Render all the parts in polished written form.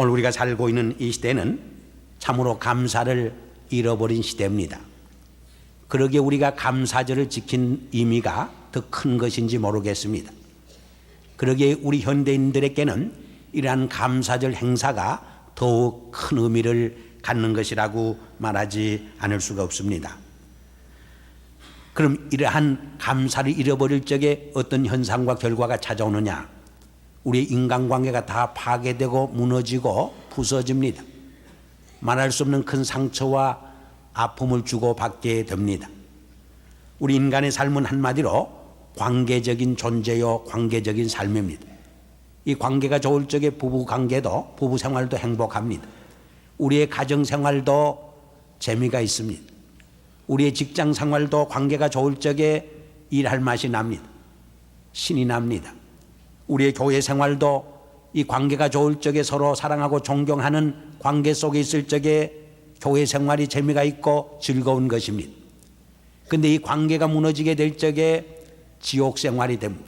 오늘 우리가 살고 있는 이 시대는 참으로 감사를 잃어버린 시대입니다. 그러기에 우리가 감사절을 지킨 의미가 더 큰 것인지 모르겠습니다. 그러기에 우리 현대인들에게는 이러한 감사절 행사가 더욱 큰 의미를 갖는 것이라고 말하지 않을 수가 없습니다. 그럼 이러한 감사를 잃어버릴 적에 어떤 현상과 결과가 찾아오느냐? 우리의 인간관계가 다 파괴되고 무너지고 부서집니다. 말할 수 없는 큰 상처와 아픔을 주고받게 됩니다. 우리 인간의 삶은 한마디로 관계적인 존재요, 관계적인 삶입니다. 이 관계가 좋을 적에 부부관계도, 부부생활도 행복합니다. 우리의 가정생활도 재미가 있습니다. 우리의 직장생활도 관계가 좋을 적에 일할 맛이 납니다. 신이 납니다. 우리의 교회생활도 이 관계가 좋을 적에 서로 사랑하고 존경하는 관계 속에 있을 적에 교회생활이 재미가 있고 즐거운 것입니다. 그런데 이 관계가 무너지게 될 적에 지옥생활이 됩니다.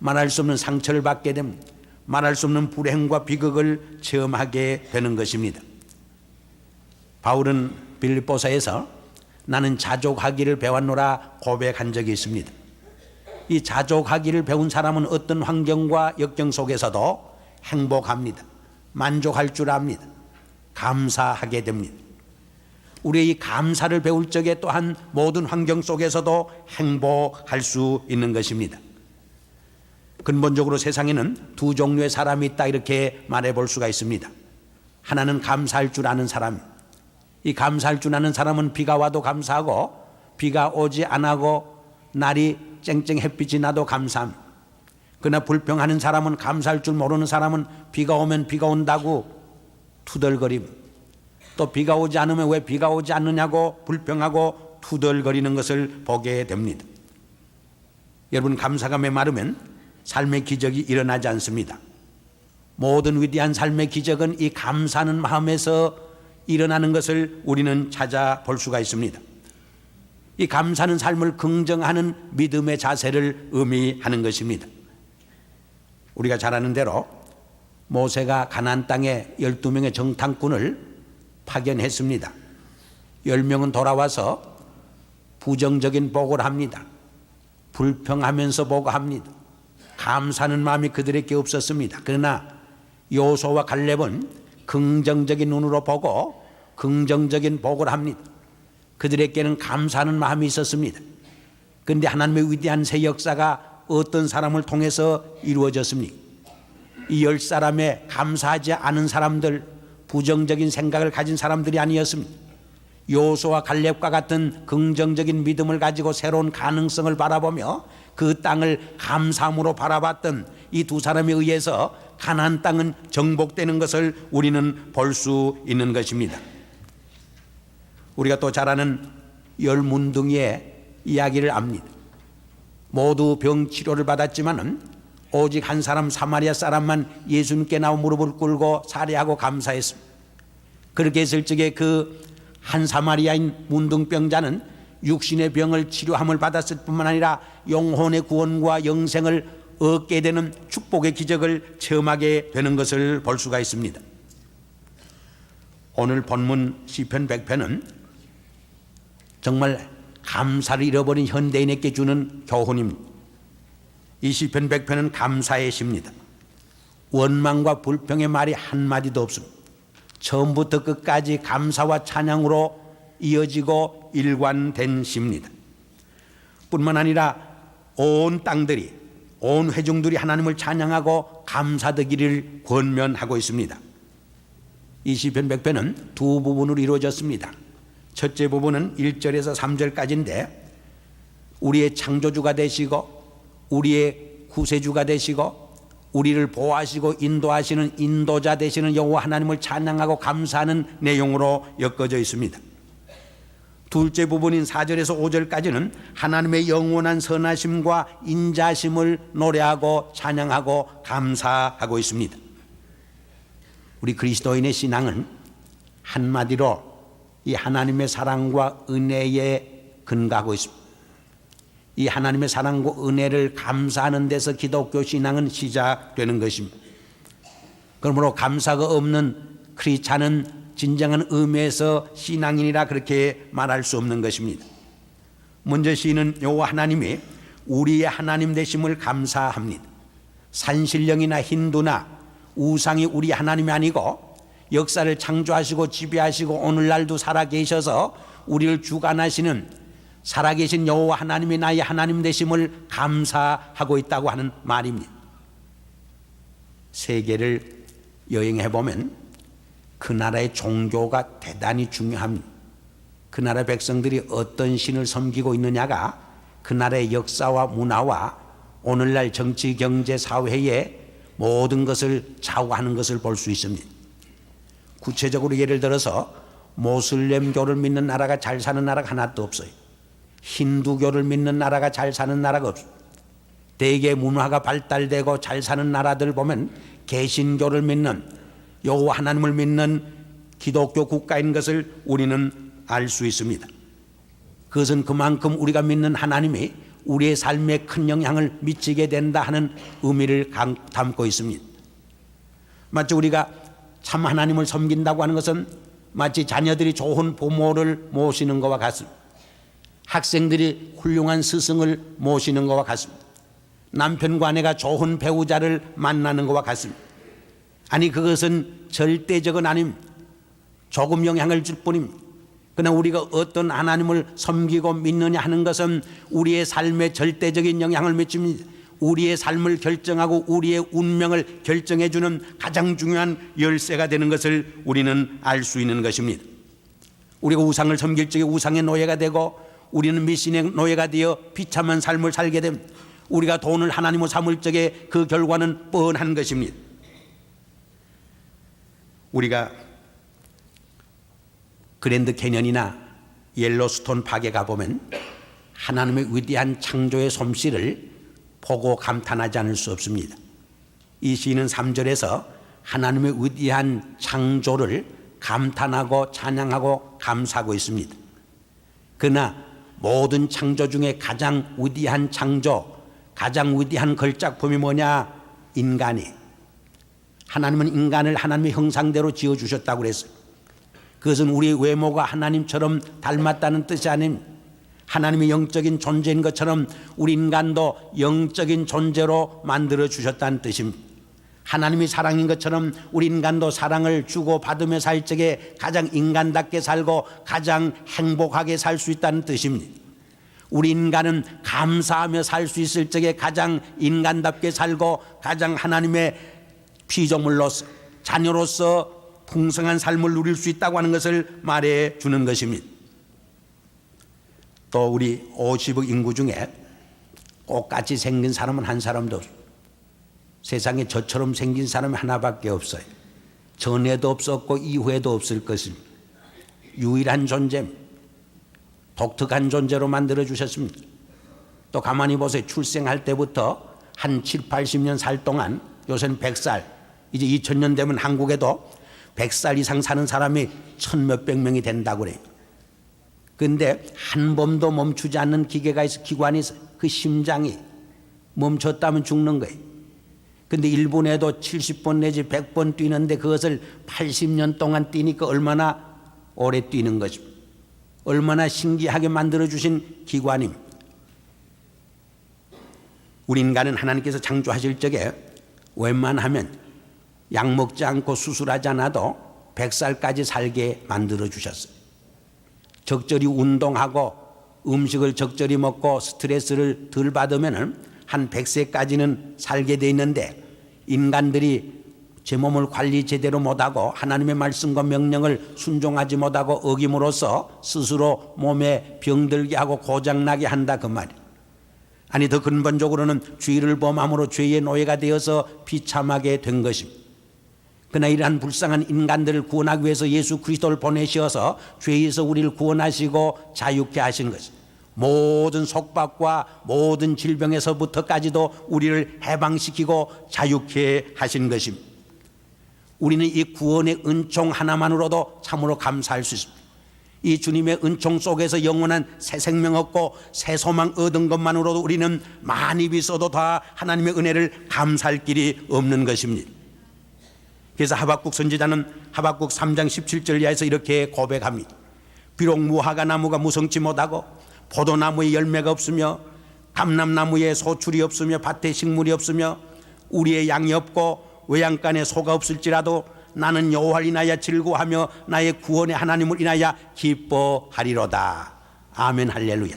말할 수 없는 상처를 받게 됩니다. 말할 수 없는 불행과 비극을 체험하게 되는 것입니다. 바울은 빌립보서에서 나는 자족하기를 배웠노라 고백한 적이 있습니다. 이 자족하기를 배운 사람은 어떤 환경과 역경 속에서도 행복합니다. 만족할 줄 압니다. 감사하게 됩니다. 우리의 이 감사를 배울 적에 또한 모든 환경 속에서도 행복할 수 있는 것입니다. 근본적으로 세상에는 두 종류의 사람이 있다 이렇게 말해볼 수가 있습니다. 하나는 감사할 줄 아는 사람, 이 감사할 줄 아는 사람은 비가 와도 감사하고 비가 오지 않아도 날이 쨍쨍 햇빛이 나도 감사합니다. 그러나 불평하는 사람은, 감사할 줄 모르는 사람은 비가 오면 비가 온다고 투덜거립니다. 또 비가 오지 않으면 왜 비가 오지 않느냐고 불평하고 투덜거리는 것을 보게 됩니다. 여러분, 감사가 메마르면 삶의 기적이 일어나지 않습니다. 모든 위대한 삶의 기적은 이 감사하는 마음에서 일어나는 것을 우리는 찾아볼 수가 있습니다. 이 감사는 삶을 긍정하는 믿음의 자세를 의미하는 것입니다. 우리가 잘 아는 대로 모세가 가나안 땅에 12명의 정탐꾼을 파견했습니다. 10명은 돌아와서 부정적인 보고를 합니다. 불평하면서 보고합니다. 감사하는 마음이 그들에게 없었습니다. 그러나 여호수아와 갈렙은 긍정적인 눈으로 보고 긍정적인 보고를 합니다. 그들에게는 감사하는 마음이 있었습니다. 그런데 하나님의 위대한 새 역사가 어떤 사람을 통해서 이루어졌습니까? 이 10사람의 감사하지 않은 사람들, 부정적인 생각을 가진 사람들이 아니었습니다. 여호수아와 갈렙과 같은 긍정적인 믿음을 가지고 새로운 가능성을 바라보며 그 땅을 감사함으로 바라봤던 이 두 사람에 의해서 가나안 땅은 정복되는 것을 우리는 볼 수 있는 것입니다. 우리가 또 잘 아는 10문둥이의 이야기를 압니다. 모두 병치료를 받았지만은 오직 한 사람, 사마리아 사람만 예수님께 나와 무릎을 꿇고 살해하고 감사했습니다. 그렇게 했을 적에 그 한 사마리아인 문둥병자는 육신의 병을 치료함을 받았을 뿐만 아니라 영혼의 구원과 영생을 얻게 되는 축복의 기적을 체험하게 되는 것을 볼 수가 있습니다. 오늘 본문 시편 100편은 정말 감사를 잃어버린 현대인에게 주는 교훈입니다. 이 시편 100편은 감사의 시입니다. 원망과 불평의 말이 한마디도 없습니다. 처음부터 끝까지 감사와 찬양으로 이어지고 일관된 시입니다. 뿐만 아니라 온 땅들이, 온 회중들이 하나님을 찬양하고 감사되기를 권면하고 있습니다. 이 시편 100편은 두 부분으로 이루어졌습니다. 첫째 부분은 1절에서 3절까지인데 우리의 창조주가 되시고 우리의 구세주가 되시고 우리를 보호하시고 인도하시는 인도자 되시는 여호와 하나님을 찬양하고 감사하는 내용으로 엮어져 있습니다. 둘째 부분인 4절에서 5절까지는 하나님의 영원한 선하심과 인자심을 노래하고 찬양하고 감사하고 있습니다. 우리 그리스도인의 신앙은 한마디로 이 하나님의 사랑과 은혜에 근거하고 있습니다. 이 하나님의 사랑과 은혜를 감사하는 데서 기독교 신앙은 시작되는 것입니다. 그러므로 감사가 없는 크리스찬은 진정한 의미에서 신앙인이라 그렇게 말할 수 없는 것입니다. 먼저 시인은 여호와 하나님이 우리의 하나님 되심을 감사합니다. 산신령이나 힌두나 우상이 우리 하나님이 아니고 역사를 창조하시고 지배하시고 오늘날도 살아계셔서 우리를 주관하시는 살아계신 여호와 하나님이 나의 하나님 되심을 감사하고 있다고 하는 말입니다. 세계를 여행해 보면 그 나라의 종교가 대단히 중요합니다. 그 나라 백성들이 어떤 신을 섬기고 있느냐가 그 나라의 역사와 문화와 오늘날 정치, 경제, 사회의 모든 것을 좌우하는 것을 볼 수 있습니다. 구체적으로 예를 들어서 모슬렘교를 믿는 나라가 잘 사는 나라가 하나도 없어요. 힌두교를 믿는 나라가 잘 사는 나라가 없어요. 대개 문화가 발달되고 잘 사는 나라들 보면 개신교를 믿는 여호와 하나님을 믿는 기독교 국가인 것을 우리는 알 수 있습니다. 그것은 그만큼 우리가 믿는 하나님이 우리의 삶에 큰 영향을 미치게 된다 하는 의미를 담고 있습니다. 마치 우리가 참 하나님을 섬긴다고 하는 것은 마치 자녀들이 좋은 부모를 모시는 것과 같습니다. 학생들이 훌륭한 스승을 모시는 것과 같습니다. 남편과 아내가 좋은 배우자를 만나는 것과 같습니다. 아니 그것은 절대적은 아닙니다. 조금 영향을 줄 뿐입니다. 그러나 우리가 어떤 하나님을 섬기고 믿느냐 하는 것은 우리의 삶에 절대적인 영향을 미칩니다. 우리의 삶을 결정하고 우리의 운명을 결정해 주는 가장 중요한 열쇠가 되는 것을 우리는 알 수 있는 것입니다. 우리가 우상을 섬길 적에 우상의 노예가 되고 우리는 미신의 노예가 되어 비참한 삶을 살게 됩니다. 우리가 돈을 하나님으로 삼을 적에 그 결과는 뻔한 것입니다. 우리가 그랜드 캐년이나 옐로스톤 파크에 가보면 하나님의 위대한 창조의 솜씨를 보고 감탄하지 않을 수 없습니다. 이 시인은 3절에서 하나님의 위대한 창조를 감탄하고 찬양하고 감사하고 있습니다. 그러나 모든 창조 중에 가장 위대한 창조, 가장 위대한 걸작품이 뭐냐? 인간이. 하나님은 인간을 하나님의 형상대로 지어주셨다고 그랬어요. 그것은 우리의 외모가 하나님처럼 닮았다는 뜻이 아닙니다. 하나님의 영적인 존재인 것처럼 우리 인간도 영적인 존재로 만들어 주셨다는 뜻입니다. 하나님이 사랑인 것처럼 우리 인간도 사랑을 주고 받으며 살 적에 가장 인간답게 살고 가장 행복하게 살 수 있다는 뜻입니다. 우리 인간은 감사하며 살 수 있을 적에 가장 인간답게 살고 가장 하나님의 피조물로서 자녀로서 풍성한 삶을 누릴 수 있다고 하는 것을 말해 주는 것입니다. 또 우리 50억 인구 중에 똑같이 생긴 사람은 한 사람도 없어요. 세상에 저처럼 생긴 사람이 하나밖에 없어요. 전에도 없었고 이후에도 없을 것입니다. 유일한 존재입니다. 독특한 존재로 만들어 주셨습니다. 또 가만히 보세요. 출생할 때부터 한 7, 80년 살 동안, 요새는 100살, 이제 2000년 되면 한국에도 100살 이상 사는 사람이 1000몇백 명이 된다고 그래요. 그런데 한 번도 멈추지 않는 기계가 있어, 기관이 있어. 그 심장이 멈췄다면 죽는 거예요. 그런데 1분에도 70번 내지 100번 뛰는데 그것을 80년 동안 뛰니까 얼마나 오래 뛰는 거죠. 얼마나 신기하게 만들어주신 기관입니다. 우리 인간은 하나님께서 창조하실 적에 웬만하면 약 먹지 않고 수술하지 않아도 100살까지 살게 만들어 주셨어요. 적절히 운동하고 음식을 적절히 먹고 스트레스를 덜 받으면 한 100세까지는 살게 돼 있는데 인간들이 제 몸을 관리 제대로 못하고 하나님의 말씀과 명령을 순종하지 못하고 어김으로써 스스로 몸에 병들게 하고 고장나게 한다 그 말이에요. 아니 더 근본적으로는 죄를 범함으로 죄의 노예가 되어서 비참하게 된 것입니다. 그러나 이러한 불쌍한 인간들을 구원하기 위해서 예수 그리스도를 보내셔서 죄에서 우리를 구원하시고 자유케 하신 것입니다. 모든 속박과 모든 질병에서부터까지도 우리를 해방시키고 자유케 하신 것입니다. 우리는 이 구원의 은총 하나만으로도 참으로 감사할 수 있습니다. 이 주님의 은총 속에서 영원한 새 생명 얻고 새 소망 얻은 것만으로도 우리는 많이 비서도 다 하나님의 은혜를 감사할 길이 없는 것입니다. 그래서 하박국 선지자는 하박국 3장 17절 이하에서 이렇게 고백합니다. 비록 무화과 나무가 무성치 못하고 포도나무에 열매가 없으며 감람나무에 소출이 없으며 밭에 식물이 없으며 우리의 양이 없고 외양간에 소가 없을지라도 나는 여호와를 인하여 즐거워하며 나의 구원의 하나님을 인하여 기뻐하리로다. 아멘 할렐루야.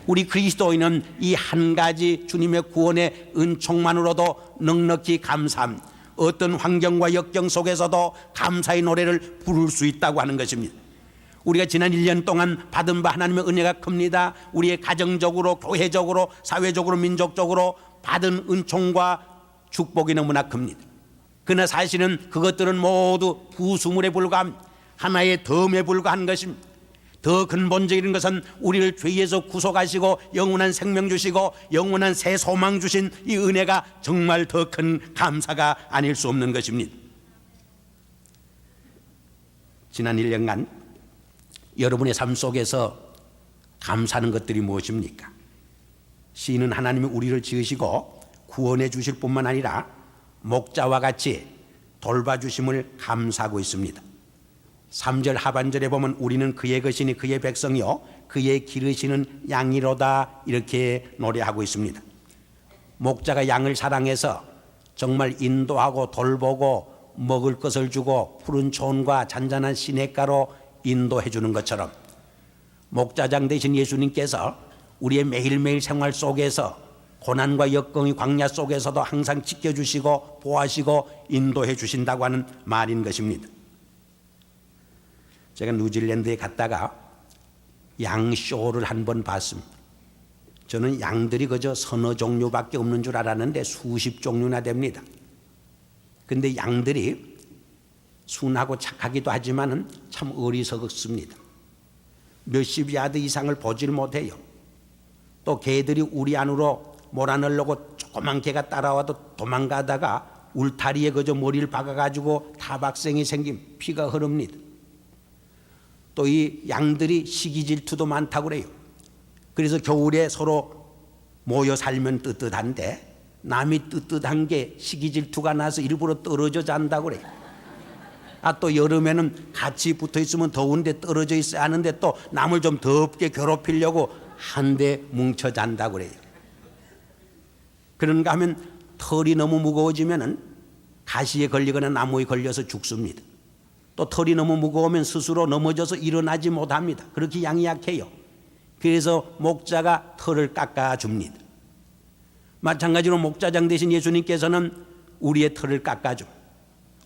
우리 그리스도인은 이 한 가지 주님의 구원의 은총만으로도 넉넉히 감사함, 어떤 환경과 역경 속에서도 감사의 노래를 부를 수 있다고 하는 것입니다. 우리가 지난 1년 동안 받은 바 하나님의 은혜가 큽니다. 우리의 가정적으로, 교회적으로, 사회적으로, 민족적으로 받은 은총과 축복이 너무나 큽니다. 그러나 사실은 그것들은 모두 부수물에 불과한 하나의 덤에 불과한 것입니다. 더 근본적인 것은 우리를 죄에서 구속하시고 영원한 생명 주시고 영원한 새 소망 주신 이 은혜가 정말 더 큰 감사가 아닐 수 없는 것입니다. 지난 1년간 여러분의 삶 속에서 감사하는 것들이 무엇입니까? 시인은 하나님이 우리를 지으시고 구원해 주실 뿐만 아니라 목자와 같이 돌봐주심을 감사하고 있습니다. 3절 하반절에 보면 우리는 그의 것이니 그의 백성이요 그의 기르시는 양이로다 이렇게 노래하고 있습니다. 목자가 양을 사랑해서 정말 인도하고 돌보고 먹을 것을 주고 푸른 초원과 잔잔한 시냇가로 인도해 주는 것처럼 목자장 되신 예수님께서 우리의 매일매일 생활 속에서 고난과 역경의 광야 속에서도 항상 지켜주시고 보호하시고 인도해 주신다고 하는 말인 것입니다. 제가 뉴질랜드에 갔다가 양쇼를 한번 봤습니다. 저는 양들이 그저 서너 종류밖에 없는 줄 알았는데 수십 종류나 됩니다. 근데 양들이 순하고 착하기도 하지만 참 어리석습니다. 몇십 야드 이상을 보질 못해요. 또 개들이 우리 안으로 몰아넣으려고 조그만 개가 따라와도 도망가다가 울타리에 그저 머리를 박아가지고 타박생이 생긴 피가 흐릅니다. 또 이 양들이 시기 질투도 많다고 그래요. 그래서 겨울에 서로 모여 살면 뜨뜻한데 남이 뜨뜻한 게 시기 질투가 나서 일부러 떨어져 잔다고 그래요. 또 여름에는 같이 붙어 있으면 더운데 떨어져 있어야 하는데 또 남을 좀 덥게 괴롭히려고 한데 뭉쳐 잔다고 그래요. 그런가 하면 털이 너무 무거워지면 가시에 걸리거나 나무에 걸려서 죽습니다. 또 털이 너무 무거우면 스스로 넘어져서 일어나지 못합니다. 그렇게 양이 약해요. 그래서 목자가 털을 깎아줍니다. 마찬가지로 목자장 되신 예수님께서는 우리의 털을 깎아줘.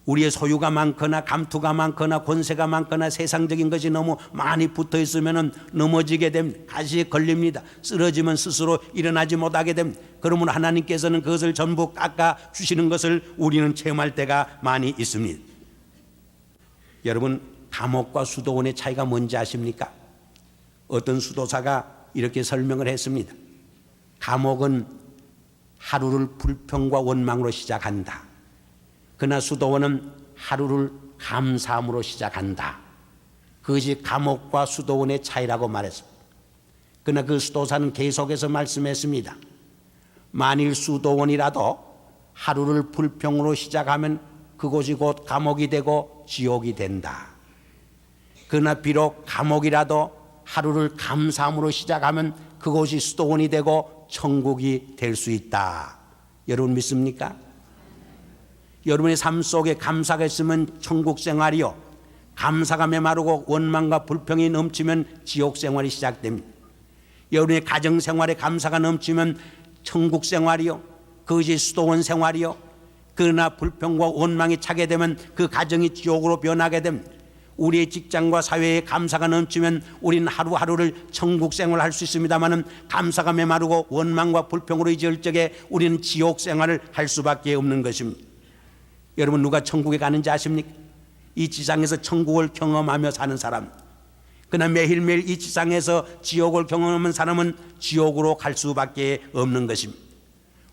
우리의 소유가 많거나 감투가 많거나 권세가 많거나 세상적인 것이 너무 많이 붙어 있으면 넘어지게 됩니다. 가시에 걸립니다. 쓰러지면 스스로 일어나지 못하게 됩니다. 그러므로 하나님께서는 그것을 전부 깎아주시는 것을 우리는 체험할 때가 많이 있습니다. 여러분, 감옥과 수도원의 차이가 뭔지 아십니까? 어떤 수도사가 이렇게 설명을 했습니다. 감옥은 하루를 불평과 원망으로 시작한다. 그러나 수도원은 하루를 감사함으로 시작한다. 그것이 감옥과 수도원의 차이라고 말했습니다. 그러나 그 수도사는 계속해서 말씀했습니다. 만일 수도원이라도 하루를 불평으로 시작하면 그곳이 곧 감옥이 되고 지옥이 된다. 그러나 비록 감옥이라도 하루를 감사함으로 시작하면 그곳이 수도원이 되고 천국이 될 수 있다. 여러분 믿습니까? 여러분의 삶 속에 감사가 있으면 천국 생활이요, 감사가 메마르고 원망과 불평이 넘치면 지옥 생활이 시작됩니다. 여러분의 가정 생활에 감사가 넘치면 천국 생활이요, 그것이 수도원 생활이요, 그러나 불평과 원망이 차게 되면 그 가정이 지옥으로 변하게 됩니다. 우리의 직장과 사회에 감사가 넘치면 우리는 하루하루를 천국 생활을 할 수 있습니다만 감사가 메마르고 원망과 불평으로 이을 적에 우리는 지옥 생활을 할 수밖에 없는 것입니다. 여러분, 누가 천국에 가는지 아십니까? 이 지상에서 천국을 경험하며 사는 사람. 그러나 매일매일 이 지상에서 지옥을 경험하는 사람은 지옥으로 갈 수밖에 없는 것입니다.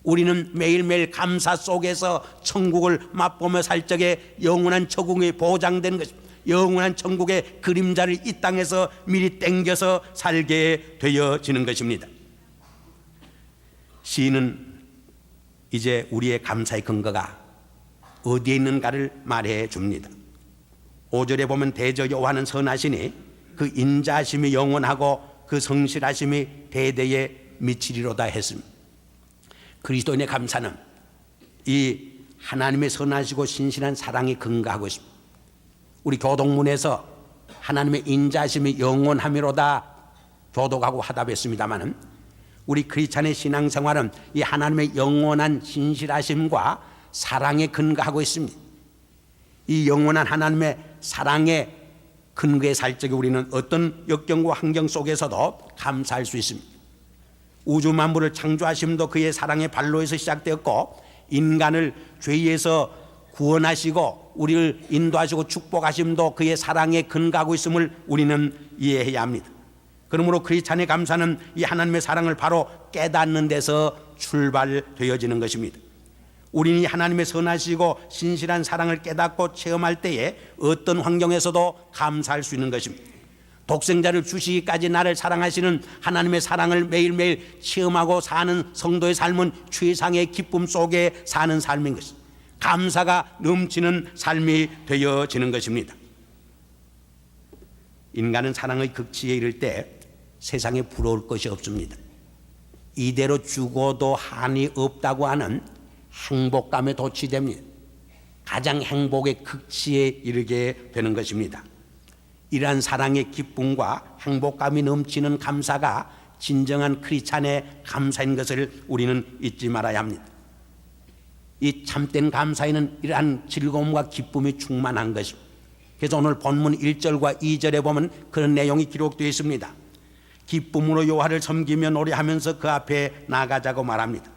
우리는 매일매일 감사 속에서 천국을 맛보며 살 적에 영원한 천국이 보장되는 것입니다. 영원한 천국의 그림자를 이 땅에서 미리 땡겨서 살게 되어지는 것입니다. 시인은 이제 우리의 감사의 근거가 어디에 있는가를 말해 줍니다. 5절에 보면 대저 여호와는 선하시니 그 인자하심이 영원하고 그 성실하심이 대대에 미치리로다 했습니다. 그리스도인의 감사는 이 하나님의 선하시고 신실한 사랑에 근거하고 있습니다. 우리 교동문에서 하나님의 인자하심이 영원함이로다 교독하고 화답했습니다마는 우리 크리스찬의 신앙생활은 이 하나님의 영원한 신실하심과 사랑에 근거하고 있습니다. 이 영원한 하나님의 사랑에 근거에 살 적에 우리는 어떤 역경과 환경 속에서도 감사할 수 있습니다. 우주 만물을 창조하심도 그의 사랑의 발로에서 시작되었고 인간을 죄에서 구원하시고 우리를 인도하시고 축복하심도 그의 사랑에 근거하고 있음을 우리는 이해해야 합니다. 그러므로 크리스찬의 감사는 이 하나님의 사랑을 바로 깨닫는 데서 출발되어지는 것입니다. 우리는 하나님의 선하시고 신실한 사랑을 깨닫고 체험할 때에 어떤 환경에서도 감사할 수 있는 것입니다. 독생자를 주시기까지 나를 사랑하시는 하나님의 사랑을 매일매일 체험하고 사는 성도의 삶은 최상의 기쁨 속에 사는 삶인 것입니다. 감사가 넘치는 삶이 되어지는 것입니다. 인간은 사랑의 극치에 이를 때 세상에 부러울 것이 없습니다. 이대로 죽어도 한이 없다고 하는 행복감에 도취됩니다. 가장 행복의 극치에 이르게 되는 것입니다. 이러한 사랑의 기쁨과 행복감이 넘치는 감사가 진정한 크리스찬의 감사인 것을 우리는 잊지 말아야 합니다. 이 참된 감사에는 이러한 즐거움과 기쁨이 충만한 것입니다. 그래서 오늘 본문 1절과 2절에 보면 그런 내용이 기록되어 있습니다. 기쁨으로 여호와를 섬기며 노래하면서 그 앞에 나가자고 말합니다.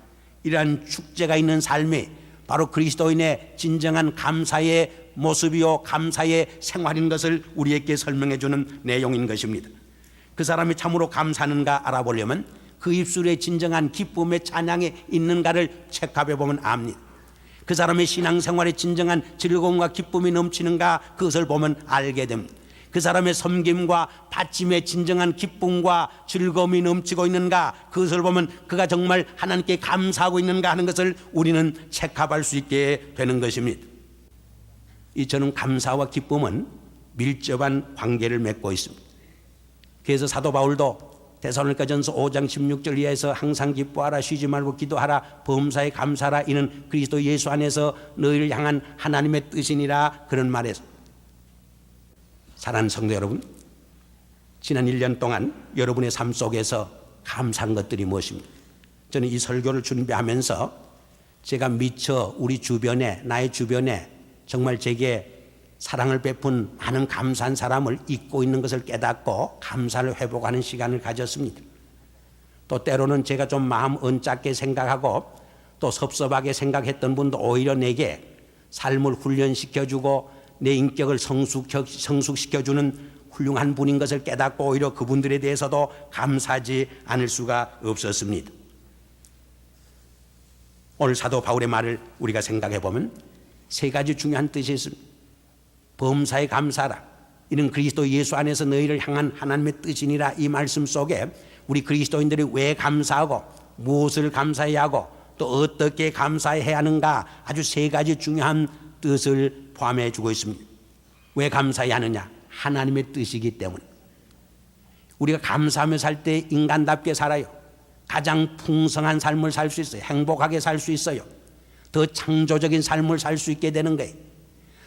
이러한 축제가 있는 삶이 바로 그리스도인의 진정한 감사의 모습이요 감사의 생활인 것을 우리에게 설명해 주는 내용인 것입니다. 그 사람이 참으로 감사하는가 알아보려면 그 입술에 진정한 기쁨의 찬양이 있는가를 체크해 보면 압니다. 그 사람의 신앙생활에 진정한 즐거움과 기쁨이 넘치는가 그것을 보면 알게 됩니다. 그 사람의 섬김과 받침에 진정한 기쁨과 즐거움이 넘치고 있는가 그것을 보면 그가 정말 하나님께 감사하고 있는가 하는 것을 우리는 체크할 수 있게 되는 것입니다. 저는 감사와 기쁨은 밀접한 관계를 맺고 있습니다. 그래서 사도 바울도 데살로니가전서 5장 16절 이하에서 항상 기뻐하라 쉬지 말고 기도하라 범사에 감사하라 이는 그리스도 예수 안에서 너희를 향한 하나님의 뜻이니라 그런 말에서 사랑하는 성도 여러분, 지난 1년 동안 여러분의 삶 속에서 감사한 것들이 무엇입니까? 저는 이 설교를 준비하면서 제가 미처 우리 주변에 나의 주변에 정말 제게 사랑을 베푼 많은 감사한 사람을 잊고 있는 것을 깨닫고 감사를 회복하는 시간을 가졌습니다. 또 때로는 제가 좀 마음 언짢게 생각하고 또 섭섭하게 생각했던 분도 오히려 내게 삶을 훈련시켜주고 내 인격을 성숙시켜주는 훌륭한 분인 것을 깨닫고 오히려 그분들에 대해서도 감사하지 않을 수가 없었습니다. 오늘 사도 바울의 말을 우리가 생각해 보면 세 가지 중요한 뜻이 있습니다. 범사에 감사하라. 이는 그리스도 예수 안에서 너희를 향한 하나님의 뜻이니라. 이 말씀 속에 우리 그리스도인들이 왜 감사하고 무엇을 감사해야 하고 또 어떻게 감사해야 하는가 아주 세 가지 중요한 뜻을 포함해 주고 있습니다. 왜 감사해야 하느냐? 하나님의 뜻이기 때문에. 우리가 감사하며 살 때 인간답게 살아요. 가장 풍성한 삶을 살 수 있어요. 행복하게 살 수 있어요. 더 창조적인 삶을 살 수 있게 되는 거예요.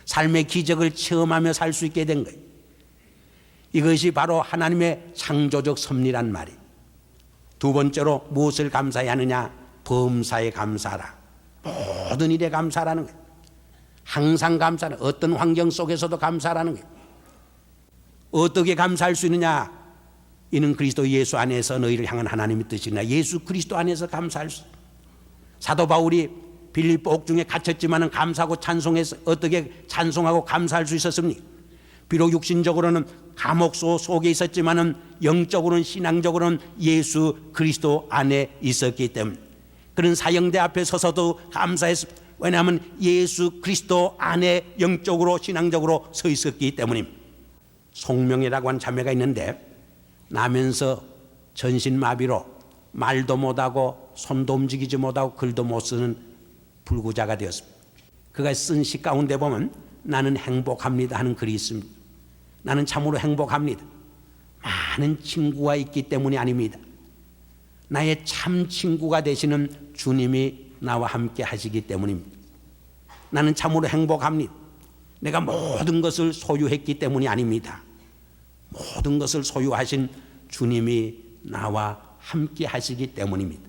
삶의 기적을 체험하며 살 수 있게 된 거예요. 이것이 바로 하나님의 창조적 섭리란 말이에요. 두 번째로 무엇을 감사해야 하느냐? 범사에 감사하라. 모든 일에 감사하라는 거예요. 항상 감사하라. 어떤 환경 속에서도 감사하라는 거예요. 어떻게 감사할 수 있느냐? 이는 그리스도 예수 안에서 너희를 향한 하나님의 뜻이나 예수 그리스도 안에서 감사할 수 있어요. 사도 바울이 빌립보 옥중에 갇혔지만 감사하고 찬송해서 어떻게 찬송하고 감사할 수 있었습니까? 비록 육신적으로는 감옥소 속에 있었지만 영적으로는 신앙적으로는 예수 그리스도 안에 있었기 때문에 그런 사형대 앞에 서서도 감사했습니다. 왜냐하면 예수 그리스도 안에 영적으로 신앙적으로 서 있었기 때문입니다. 송명이라고 하는 자매가 있는데 나면서 전신마비로 말도 못하고 손도 움직이지 못하고 글도 못 쓰는 불구자가 되었습니다. 그가 쓴 시 가운데 보면 나는 행복합니다 하는 글이 있습니다. 나는 참으로 행복합니다. 많은 친구가 있기 때문이 아닙니다. 나의 참 친구가 되시는 주님이 나와 함께 하시기 때문입니다. 나는 참으로 행복합니다. 내가 모든 것을 소유했기 때문이 아닙니다. 모든 것을 소유하신 주님이 나와 함께 하시기 때문입니다.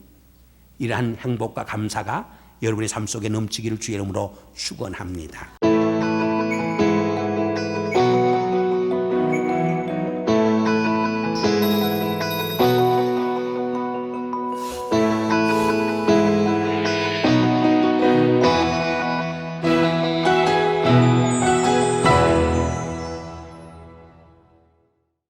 이러한 행복과 감사가 여러분의 삶 속에 넘치기를 주의 이름으로 축원합니다.